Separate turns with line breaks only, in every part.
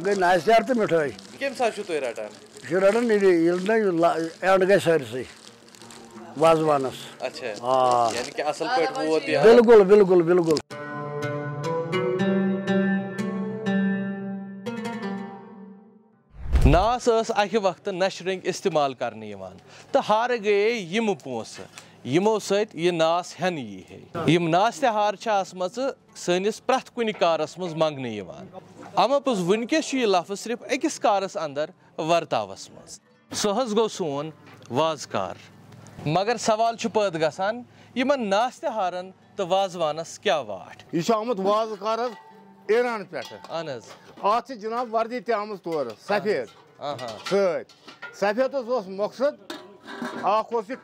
गई नाश्तार तो मिठाई
कम सा रटान
रटान एंड गई सारे वाजवानस
अच्छा यानी कि असल पे वोत
बिल्कुल बिल्कुल बिल्कुल
नास अक वक्त नशरंग इस्तेमाल करने तो हार गए यम पोस यमो सत यह नास हेन यी है यम नास तहार सनिस प्रथ कुन कारस मज मंगने अमपस वनकस यह लफ्ज सिर्फ अकिस कारस अंदर वर्तावस मज सह गो सोन वाजकार मगर सवाल पैद गसान यमन नास तहारन तो वाजवानस क्या वाट
यह आमुत वाजकार ईरान पे अत जनाब वर्दी तम तौर सफेद सफेद मकसद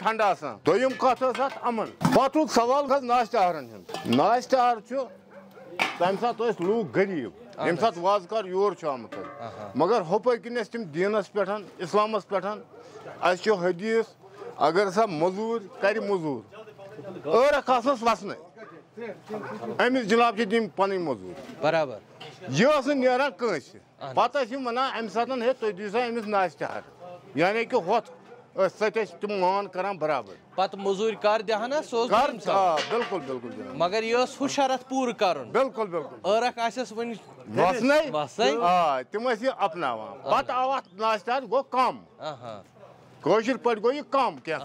ठंड आसान दोम कत अमन पे सवाल नाश्तारन नाश्तार तम सात लूक गरीब यम सात वाजकार योर आमुत मगर हपर किन तम दीनस पे इस्लामस पे हदीस अगर सा मजूर कर मजूर ٲरख आसनस वसन अमिस जनाब दिन पन मजूर
बराबर
यह नान कंस पे वन अम सात है तुम दीव सा अमिस नाश्तार यानी कि होत तुम मान कर बराबर
पत मजूर कर दहन
बिल्कुल बिल्कुल
मगर यह हु शरत पूर कर
बिल्कुल बिल्कुल
ٲरख आसस वन
तम अपना पे आव नाश्तार गो कम कौशिर पे गो यह कम क्या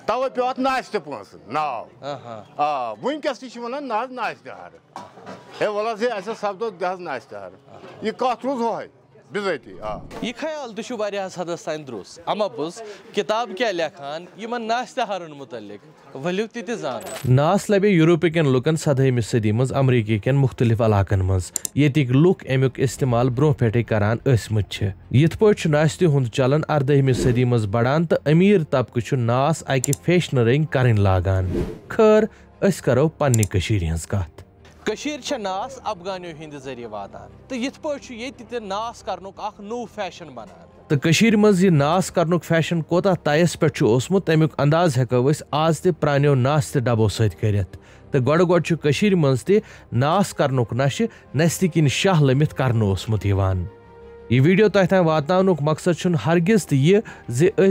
तवे पे अत नाश्त पोस नाव वनकस वन ना नाश्तार हे वल सपदो दह नाश्तार यह कत रूज हो बिजती
यह ख्याल तो हदस तान द्रुस अमपस किताब क्या लेखान यमन नाश्तारन मुतलिक वलियो ति जान नास लबे यूरोपियन लुकन 17वीं सदी मज अमरीकी केन मुख्तलिफ इलाकन मज येतिक लुक अमुक इस्तेमाल ब्रोह पेटे करान असमत छ यथ पट नाश्ते हुंद चलन 18वीं सदी मज बढ़ान तो अमीर तबक नास अकि फैशन रंग करन लागान खैर अस करो पन्नी कशीर हंस कथ कशीर नास अफगानियों हिंद जरिए वातान तो यथ पट ये नास करनुक अख नो फैशन बनान तो कशीर मज यह नास करनुक फैशन कोता तयस पे ओसमुत अमुक अंदाज हेको आज ते प्रानियों नास ते डबो सत करित तो गड़ गड़ कशीर मज ते नास करनुक नशे नस्ति किन शाह लमित करनो ओसमुत यवान यह वीडियो तह तान वातनावनुक मकसद हरगिज तो यह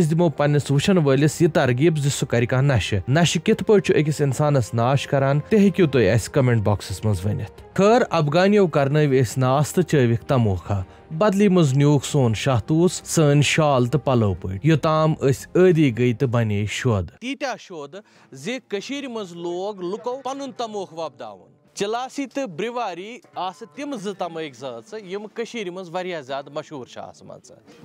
दिमो पन्निस वुचन वलिस यह तरगीब सह कर नशे नशे कित पट अकिस इंसानस नाश करान ते हेकियो तुम अस कमेंट बॉक्सस मज वनित खैर अफगानियों करनव नास तो चविक तमोखा बदली मज न्यूक सोन शाहतूस सन शाल तो पलो पट योताम अदी गई तो बने शोद तीत्या शोद जे कशीर मज लोग लुको पनुन तमोख वपदावन चलासी तो ब्रिवारी आस तिम ज तमक जात यम कशीर मज वारिया ज्यादा मशहूर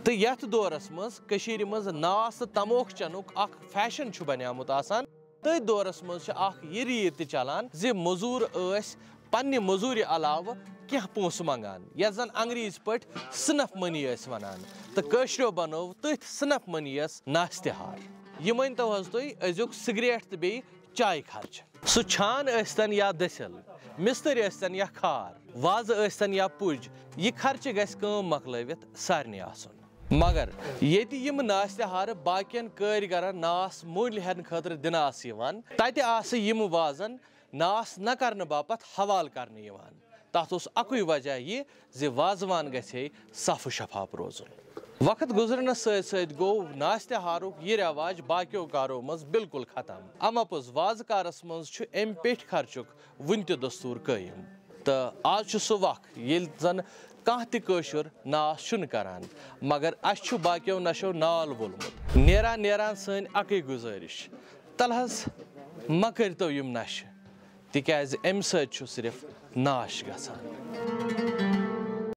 तो यथ दौरस मज कशीर मज नास तमोख चनुक अख फैशन बनियामुत आसान तथ दौरस मज यह रीत चलान जे मजूर पन्ने मजूरी अलाव क्या पोस मंगान यह जन अंग्रेज पे स्नफ मनी वनान तो कशरो बनोव तथ स्नफ मनी नाश्तेहार यह वन तो तुम अजुक सिगरेट तो बे चाय खर्च सह छान तन या दसिल मिस्तर तन या खार वाज तन या पुज यह खर्च गम मकलवित सारे आसन मगर ये यम नाश्तेहार बाकियन कारीगरन नास मोल हेन खतर दिन तत यम वाजन नास न करने बापत हवाल करने तथ अकुई वजह यह जे वाजवान गए साफ शफाफ रोजुन वक्त गुजरनस सत गो नाश्तेहारुक यह रवाज बाकियों कारो मज बिल्कुल खत्म अमपस वाजकारस मज अम पे खर्चुक वन त दस्तूर कायम तो आज सह वक्त ये जन कह तशुर नास करान मगर अस बाकियों नशो नाल वोलमुत नेरान नेरान सन अक गुजारिश तल म करो यम नशे तिकाज अम सिर्फ नाश गसान।